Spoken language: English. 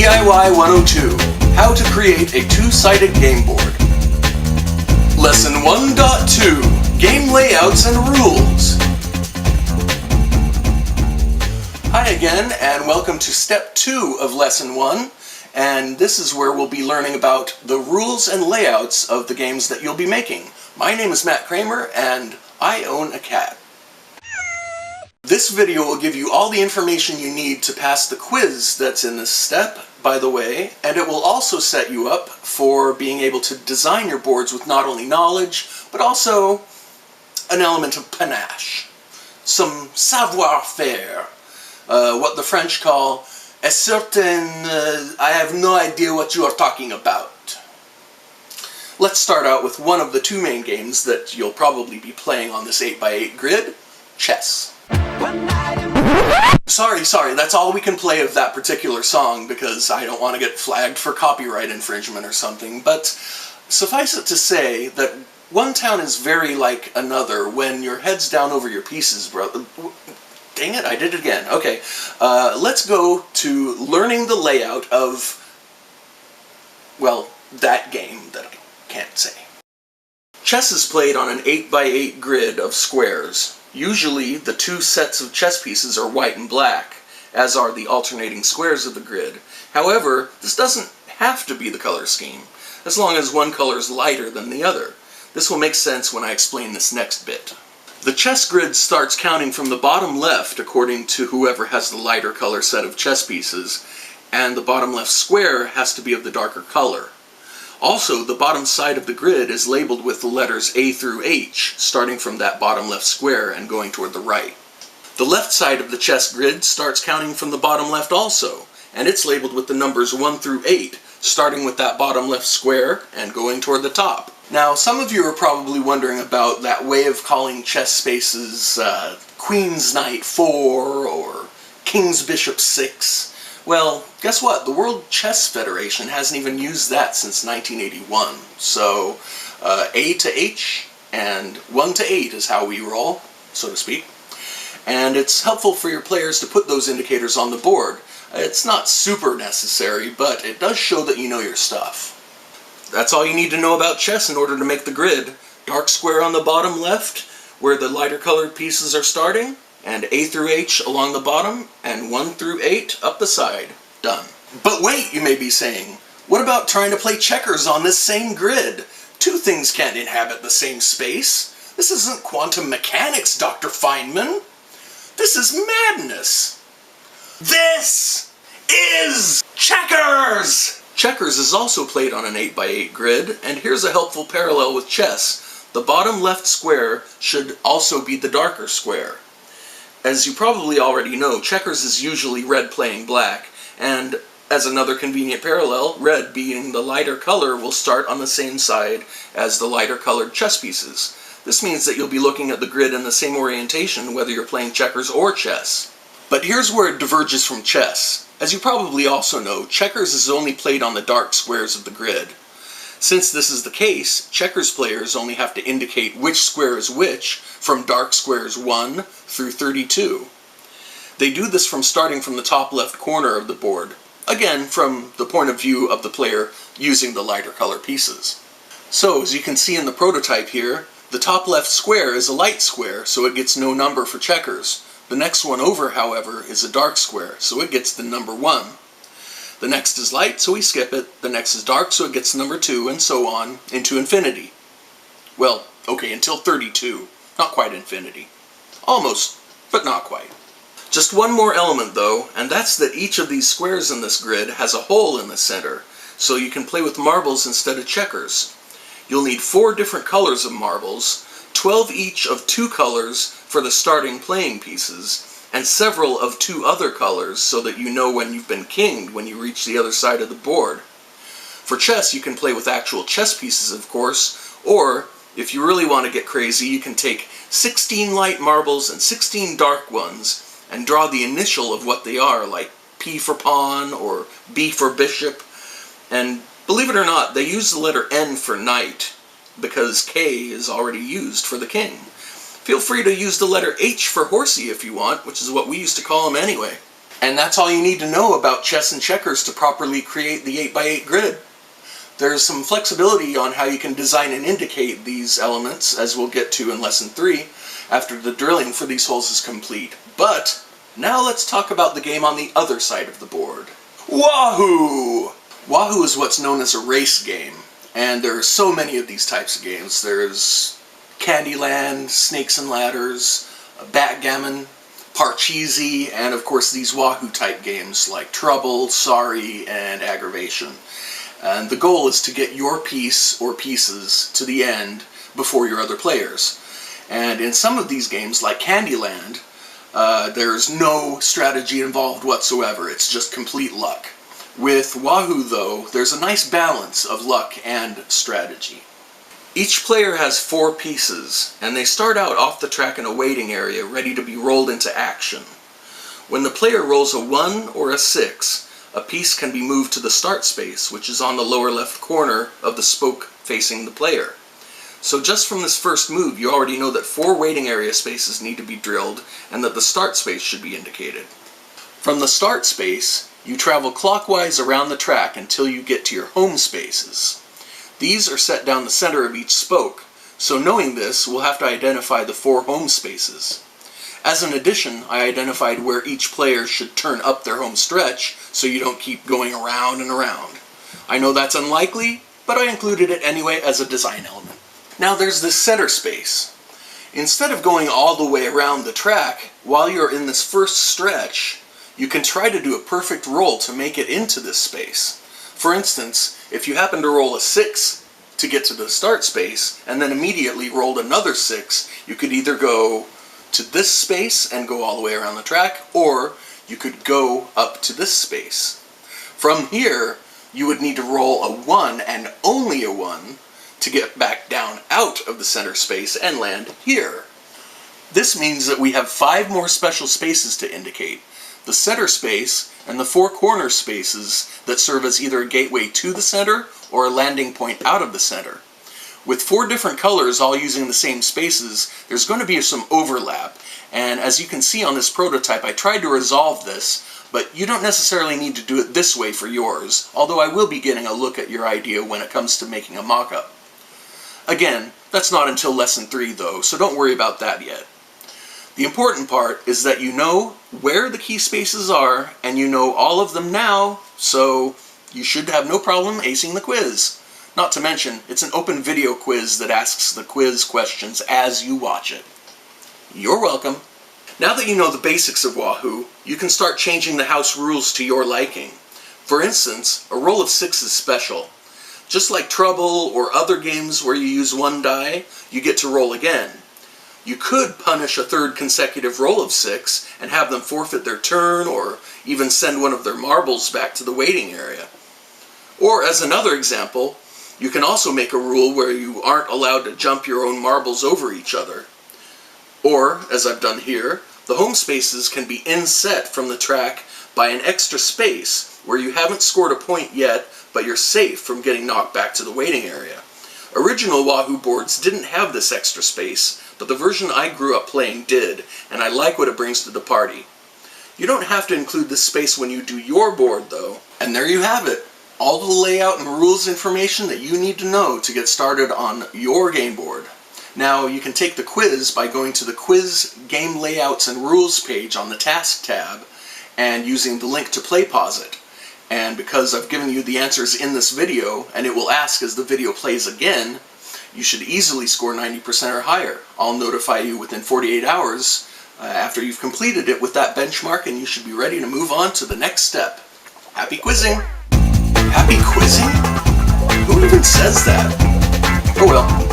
DIY 102, How to Create a Two-Sided Game Board. Lesson 1.2, Game Layouts and Rules. Hi again, and welcome to Step 2 of Lesson 1, and this is where we'll be learning about the rules and layouts of the games that you'll be making. My name is Kremer, and I own a cat. This video will give you all the information you need to pass the quiz that's in this step, by the way, and it will also set you up for being able to design your boards with not only knowledge, but also an element of panache. Some savoir-faire. What the French call a certain, I have no idea what you are talking about. Let's start out with one of the two main games that you'll probably be playing on this 8x8 grid, chess. Sorry, that's all we can play of that particular song because I don't want to get flagged for copyright infringement or something, but suffice it to say that one town is very like another when your head's down over your pieces, bro. Dang it, I did it again. Okay, let's go to learning the layout of, well, that game that I can't say. Chess is played on an 8x8 grid of squares. Usually, the two sets of chess pieces are white and black, as are the alternating squares of the grid. However, this doesn't have to be the color scheme, as long as one color is lighter than the other. This will make sense when I explain this next bit. The chess grid starts counting from the bottom left according to whoever has the lighter color set of chess pieces, and the bottom left square has to be of the darker color. Also, the bottom side of the grid is labeled with the letters A through H, starting from that bottom left square and going toward the right. The left side of the chess grid starts counting from the bottom left also, and it's labeled with the numbers 1 through 8, starting with that bottom left square and going toward the top. Now, some of you are probably wondering about that way of calling chess spaces Queen's Knight 4 or King's Bishop 6. Well, guess what? The World Chess Federation hasn't even used that since 1981. So, A to H and 1 to 8 is how we roll, so to speak. And it's helpful for your players to put those indicators on the board. It's not super necessary, but it does show that you know your stuff. That's all you need to know about chess in order to make the grid. Dark square on the bottom left, where the lighter colored pieces are starting, and A through H along the bottom, and 1 through 8 up the side. Done. But wait, you may be saying, what about trying to play checkers on this same grid? Two things can't inhabit the same space. This isn't quantum mechanics, Dr. Feynman. This is madness. This is checkers! Checkers is also played on an 8x8 grid, and here's a helpful parallel with chess. The bottom left square should also be the darker square. As you probably already know, checkers is usually red playing black, and as another convenient parallel, red being the lighter color will start on the same side as the lighter colored chess pieces. This means that you'll be looking at the grid in the same orientation whether you're playing checkers or chess. But here's where it diverges from chess. As you probably also know, checkers is only played on the dark squares of the grid. Since this is the case, checkers players only have to indicate which square is which from dark squares 1 through 32. They do this from starting from the top left corner of the board, again from the point of view of the player using the lighter color pieces. So, as you can see in the prototype here, the top left square is a light square, so it gets no number for checkers. The next one over, however, is a dark square, so it gets the number 1. The next is light, so we skip it. The next is dark, so it gets number 2, and so on, into infinity. Well, okay, until 32. Not quite infinity. Almost, but not quite. Just one more element, though, and that's that each of these squares in this grid has a hole in the center, so you can play with marbles instead of checkers. You'll need 4 different colors of marbles, 12 each of 2 colors for the starting playing pieces, and several of 2 other colors so that you know when you've been kinged when you reach the other side of the board. For chess, you can play with actual chess pieces, of course, or, if you really want to get crazy, you can take 16 light marbles and 16 dark ones and draw the initial of what they are, like P for pawn or B for bishop, and believe it or not, they use the letter N for knight, because K is already used for the king. Feel free to use the letter H for horsey if you want, which is what we used to call him anyway. And that's all you need to know about chess and checkers to properly create the 8x8 grid. There's some flexibility on how you can design and indicate these elements, as we'll get to in Lesson 3, after the drilling for these holes is complete. But now let's talk about the game on the other side of the board. Wahoo! Wahoo is what's known as a race game, and there are so many of these types of games. There's Candyland, Snakes and Ladders, Backgammon, Parcheesi, and of course these Wahoo type games like Trouble, Sorry, and Aggravation. And the goal is to get your piece or pieces to the end before your other players. And in some of these games, like Candyland, there's no strategy involved whatsoever. It's just complete luck. With Wahoo, though, there's a nice balance of luck and strategy. Each player has 4 pieces, and they start out off the track in a waiting area ready to be rolled into action. When the player rolls a 1 or a 6, a piece can be moved to the start space, which is on the lower left corner of the spoke facing the player. So just from this first move, you already know that 4 waiting area spaces need to be drilled, and that the start space should be indicated. From the start space, you travel clockwise around the track until you get to your home spaces. These are set down the center of each spoke, so knowing this, we'll have to identify the 4 home spaces. As an addition, I identified where each player should turn up their home stretch, so you don't keep going around and around. I know that's unlikely, but I included it anyway as a design element. Now there's this center space. Instead of going all the way around the track, while you're in this first stretch, you can try to do a perfect roll to make it into this space. For instance, if you happen to roll a 6 to get to the start space, and then immediately rolled another 6, you could either go to this space and go all the way around the track, or you could go up to this space. From here, you would need to roll a 1 and only a 1 to get back down out of the center space and land here. This means that we have 5 more special spaces to indicate: the center space and the 4 corner spaces that serve as either a gateway to the center or a landing point out of the center. With 4 different colors all using the same spaces, there's going to be some overlap, and as you can see on this prototype, I tried to resolve this, but you don't necessarily need to do it this way for yours, although I will be getting a look at your idea when it comes to making a mock-up. Again, that's not until Lesson 3 though, so don't worry about that yet. The important part is that you know where the key spaces are, and you know all of them now, so you should have no problem acing the quiz. Not to mention, it's an open video quiz that asks the quiz questions as you watch it. You're welcome. Now that you know the basics of Wahoo, you can start changing the house rules to your liking. For instance, a roll of 6 is special. Just like Trouble or other games where you use 1 die, you get to roll again. You could punish a 3rd consecutive roll of 6 and have them forfeit their turn, or even send one of their marbles back to the waiting area. Or as another example, you can also make a rule where you aren't allowed to jump your own marbles over each other. Or, as I've done here, the home spaces can be inset from the track by an extra space where you haven't scored a point yet, but you're safe from getting knocked back to the waiting area. Original Wahoo boards didn't have this extra space, but the version I grew up playing did, and I like what it brings to the party. You don't have to include this space when you do your board though. And there you have it. All the layout and rules information that you need to know to get started on your game board. Now you can take the quiz by going to the Quiz Game Layouts and Rules page on the Task tab and using the link to pause it. And because I've given you the answers in this video, and it will ask as the video plays again, you should easily score 90% or higher. I'll notify you within 48 hours after you've completed it with that benchmark, and you should be ready to move on to the next step. Happy quizzing! Happy quizzing? Who even says that? Oh well.